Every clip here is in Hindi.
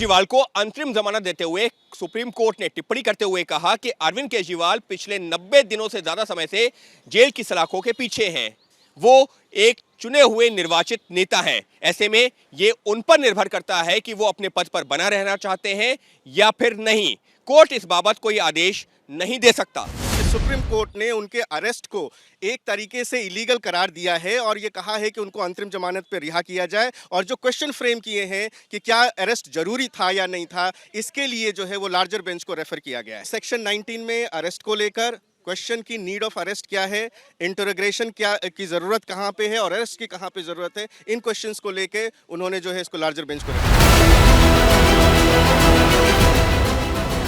केजरीवाल को अंतरिम जमानत देते हुए सुप्रीम कोर्ट ने टिप्पणी करते हुए कहा कि अरविंद केजरीवाल पिछले 90 दिनों से ज्यादा समय से जेल की सलाखों के पीछे हैं। वो एक चुने हुए निर्वाचित नेता हैं। ऐसे में ये उन पर निर्भर करता है कि वो अपने पद पर बना रहना चाहते हैं या फिर नहीं। कोर्ट इस बाबत कोई आदेश नहीं दे सकता। सुप्रीम कोर्ट ने उनके अरेस्ट को एक तरीके से इलीगल करार दिया है और ये कहा है कि उनको अंतरिम जमानत पर रिहा किया जाए। और जो क्वेश्चन फ्रेम किए हैं कि क्या अरेस्ट जरूरी था या नहीं था, इसके लिए जो है वो लार्जर बेंच को रेफर किया गया है। सेक्शन 19 में अरेस्ट को लेकर क्वेश्चन की नीड ऑफ अरेस्ट क्या है, इंटरोगेशन क्या की जरूरत कहाँ पे है और अरेस्ट की कहाँ पे जरूरत है, इन क्वेश्चंस को लेके उन्होंने जो है इसको लार्जर बेंच को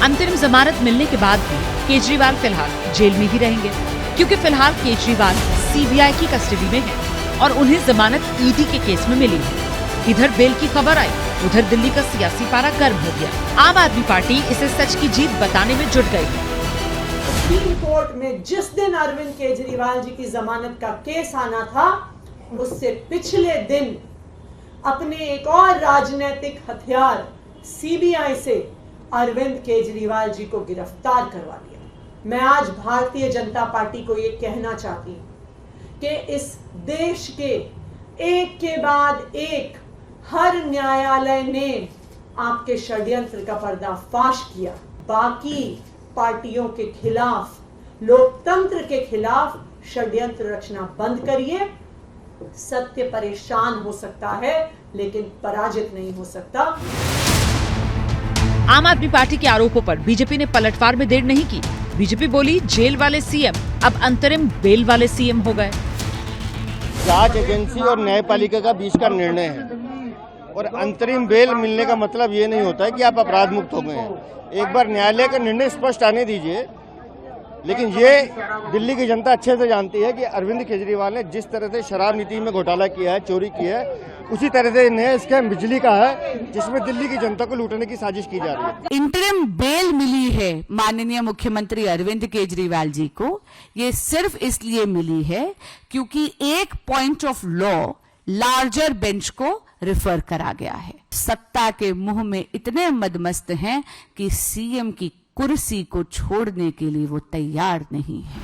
अंतरिम जमानत मिलने के बाद भी केजरीवाल फिलहाल जेल में ही रहेंगे, क्योंकि फिलहाल केजरीवाल सीबीआई की कस्टडी में हैं और उन्हें जमानत ईडी के केस में मिली है। इधर बेल की खबर आई, उधर दिल्ली का सियासी पारा गर्म हो गया। आम आदमी पार्टी इसे सच की जीत बताने में जुट गई है। सुप्रीम कोर्ट में जिस दिन अरविंद केजरीवाल जी की जमानत का केस आना था, उससे पिछले दिन अपने एक और राजनीतिक हथियार सीबीआई से अरविंद केजरीवाल जी को गिरफ्तार करवा लिया। मैं आज भारतीय जनता पार्टी को ये कहना चाहती हूँ कि इस देश के एक के बाद एक हर न्यायालय ने आपके षड्यंत्र का पर्दाफाश किया। बाकी पार्टियों के खिलाफ, लोकतंत्र के खिलाफ षड्यंत्र रचना बंद करिए। सत्य परेशान हो सकता है लेकिन पराजित नहीं हो सकता। आम आदमी पार्टी के आरोपों पर बीजेपी ने पलटवार में देर नहीं की। बीजेपी बोली जेल वाले सीएम अब अंतरिम बेल वाले सीएम हो गए। जांच एजेंसी और न्यायपालिका का बीच का निर्णय है और अंतरिम बेल मिलने का मतलब ये नहीं होता है कि आप अपराध मुक्त हो गए हैं। एक बार न्यायालय का निर्णय स्पष्ट आने दीजिए। लेकिन ये दिल्ली की जनता अच्छे से जानती है कि अरविंद केजरीवाल ने जिस तरह से शराब नीति में घोटाला किया है, चोरी किया है, उसी तरह से नया स्कैम बिजली का है जिसमें दिल्ली की जनता को लूटने की साजिश की जा रही है। इंटरिम बेल मिली है माननीय मुख्यमंत्री अरविंद केजरीवाल जी को, ये सिर्फ इसलिए मिली है क्योंकि एक point of law larger bench को रेफर करा गया है। सत्ता के मुंह में इतने मदमस्त हैं कि सीएम की कुर्सी को छोड़ने के लिए वो तैयार नहीं है।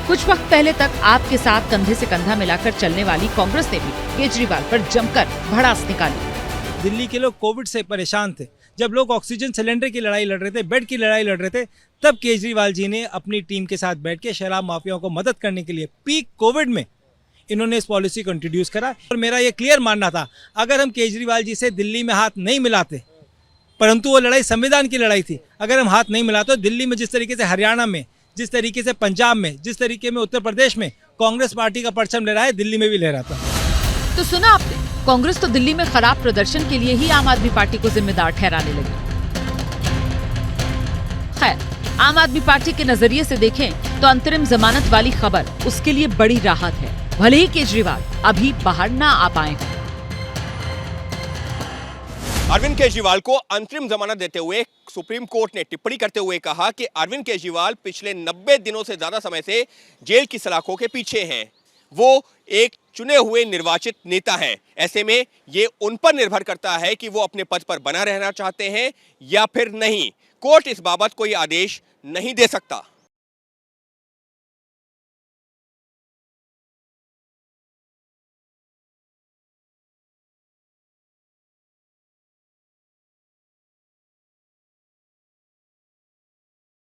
कुछ वक्त पहले तक आपके साथ कंधे से कंधा मिलाकर चलने वाली कांग्रेस ने भी केजरीवाल पर जमकर भड़ास निकाली। दिल्ली के लोग कोविड से परेशान थे। जब लोग ऑक्सीजन सिलेंडर की लड़ाई लड़ रहे थे, बेड की लड़ाई लड़ रहे थे, तब केजरीवाल जी ने अपनी टीम के साथ बैठ के शराब माफियाओं को मदद करने के लिए पीक कोविड में इन्होंने इस पॉलिसी को इंट्रोड्यूस करा। और मेरा ये क्लियर मानना था, अगर हम केजरीवाल जी से दिल्ली में हाथ नहीं मिलाते, परंतु वो लड़ाई संविधान की लड़ाई थी, अगर हम हाथ नहीं मिलाते तो दिल्ली में जिस तरीके से हरियाणा में, जिस तरीके से पंजाब में, जिस तरीके में उत्तर प्रदेश में कांग्रेस पार्टी का परचम ले रहा है, दिल्ली में भी ले रहा था। तो सुना आपने, कांग्रेस तो दिल्ली में खराब प्रदर्शन के लिए ही आम आदमी पार्टी को जिम्मेदार ठहराने लगी। खैर, आम आदमी पार्टी के नजरिए से देखें तो अंतरिम जमानत वाली खबर उसके लिए बड़ी राहत है, भले ही केजरीवाल अभी बाहर ना आ पाए। अरविंद केजरीवाल को अंतरिम जमानत देते हुए सुप्रीम कोर्ट ने टिप्पणी करते हुए कहा कि अरविंद केजरीवाल पिछले 90 दिनों से ज्यादा समय से जेल की सलाखों के पीछे हैं। वो एक चुने हुए निर्वाचित नेता हैं। ऐसे में ये उन पर निर्भर करता है कि वो अपने पद पर बना रहना चाहते हैं या फिर नहीं। कोर्ट इस बाबत कोई आदेश नहीं दे सकता।